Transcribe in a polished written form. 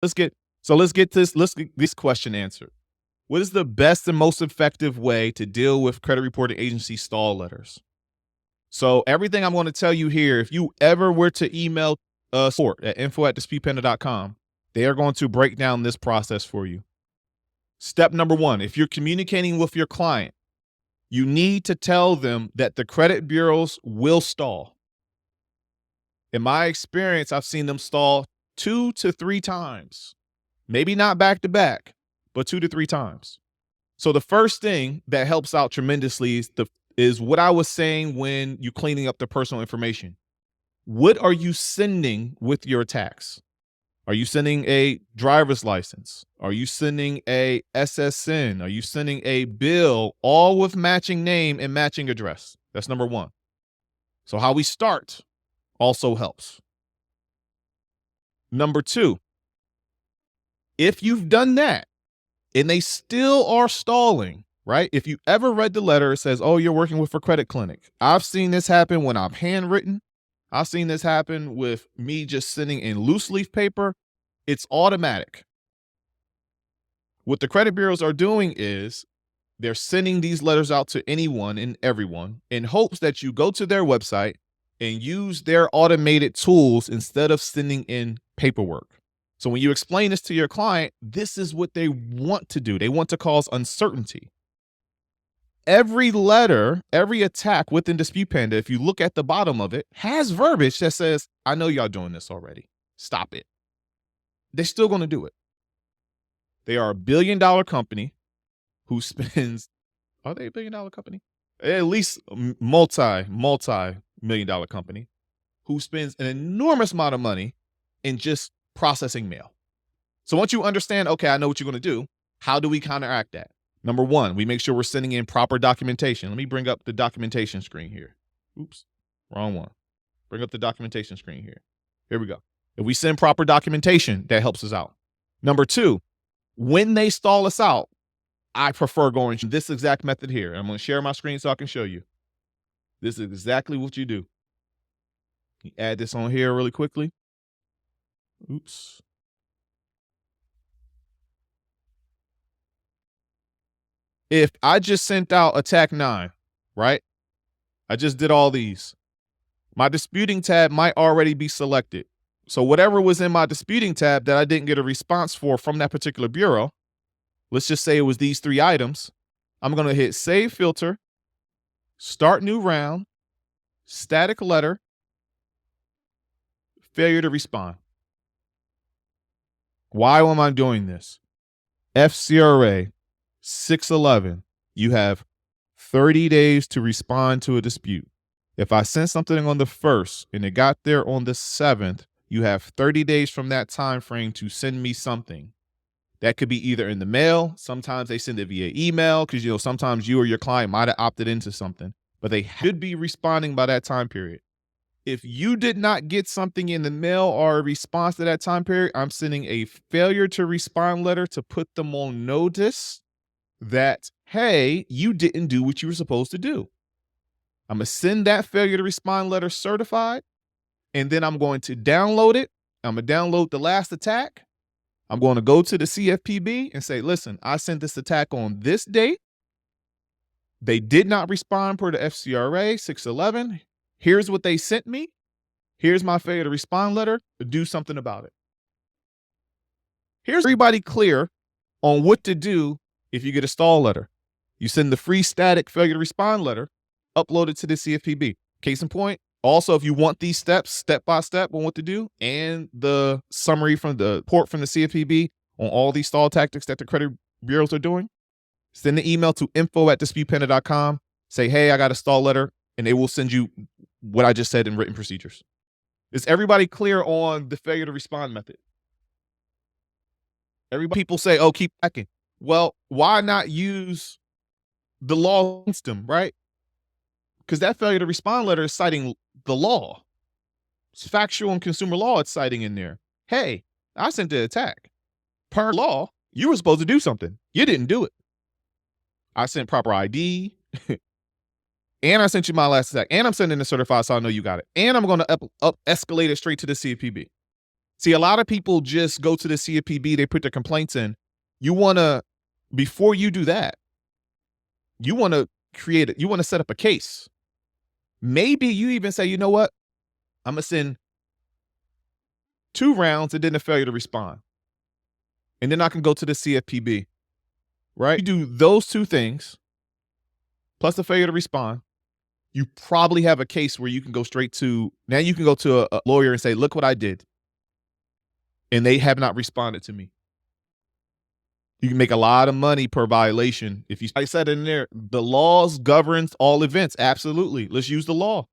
Let's get this question answered. What is the best and most effective way to deal with credit reporting agency stall letters? So everything I'm going to tell you here, if you ever were to email support at info@disputepanda.com, they are going to break down this process for you. Step number one, if you're communicating with your client, you need to tell them that the credit bureaus will stall. In my experience, I've seen them stall 2 to 3 times. Maybe not back to back, but 2 to 3 times. So the first thing that helps out tremendously is what I was saying when you cleaning up the personal information. What are you sending with your attacks? Are you sending a driver's license? Are you sending a SSN? Are you sending a bill, all with matching name and matching address? That's number one. So how we start also helps. Number two, if you've done that and they still are stalling, right? If you ever read the letter, it says, oh, you're working with a credit clinic. I've seen this happen when I've handwritten. I've seen this happen with me just sending in loose leaf paper. It's automatic. What the credit bureaus are doing is they're sending these letters out to anyone and everyone in hopes that you go to their website and use their automated tools instead of sending in paperwork. So when you explain this to your client, this is what they want to do. They want to cause uncertainty. Every letter, every attack within Dispute Panda, if you look at the bottom of it, has verbiage that says, I know y'all doing this already. Stop it. They're still going to do it. They are $1 billion company who spends, are they $1 billion company? At least multi-million dollar company who spends an enormous amount of money in just processing mail. So once you understand, okay, I know what you're going to do, how do we counteract that? Number one, we make sure we're sending in proper documentation. Let me bring up the documentation screen here. Oops, wrong one. Bring up the documentation screen here. Here we go. If we send proper documentation, that helps us out. Number two, when they stall us out, I prefer going this exact method here. I'm going to share my screen so I can show you. This is exactly what you do. You add this on here really quickly. Oops. If I just sent out attack 9, right? I just did all these. My disputing tab might already be selected. So whatever was in my disputing tab that I didn't get a response for from that particular bureau, let's just say it was these 3 items. I'm going to hit save filter, start new round, static letter, failure to respond. Why am I doing this? FCRA 611, you have 30 days to respond to a dispute. If I sent something on the 1st and it got there on the 7th, you have 30 days from that time frame to send me something. That could be either in the mail. Sometimes they send it via email because, sometimes you or your client might have opted into something, but they should be responding by that time period. If you did not get something in the mail or a response to that time period, I'm sending a failure to respond letter to put them on notice that, hey, you didn't do what you were supposed to do. I'm going to send that failure to respond letter certified, and then I'm going to download it. I'm going to download the last attack. I'm going to go to the CFPB and say, listen, I sent this attack on this date. They did not respond per the FCRA 611. Here's what they sent me. Here's my failure to respond letter. Do something about it. Here's everybody clear on what to do if you get a stall letter. You send the free static failure to respond letter, upload it to the CFPB. Case in point, also, if you want these steps, step by step on what to do, and the summary from the report from the CFPB on all these stall tactics that the credit bureaus are doing, send the email to info@disputepanda.com. Say, hey, I got a stall letter, and they will send you what I just said in written procedures. Is everybody clear on the failure to respond method? People say, oh, keep hacking. Well, why not use the law against them, right? Because that failure to respond letter is citing the law. It's factual and consumer law it's citing in there. Hey, I sent the attack. Per law, you were supposed to do something. You didn't do it. I sent proper ID. And I sent you my last attack. And I'm sending it certified so I know you got it. And I'm going to up escalate it straight to the CFPB. See, a lot of people just go to the CFPB, they put their complaints in. You wanna before you do that, you wanna create it. You wanna set up a case. Maybe you even say, you know what? I'm gonna send 2 rounds and then a failure to respond. And then I can go to the CFPB, right? You do those 2 things, plus a failure to respond. You probably have a case where you can go straight to now you can go to a lawyer and say, look what I did. And they have not responded to me. You can make a lot of money per violation. If you, I said in there, the laws governs all events. Absolutely. Let's use the law.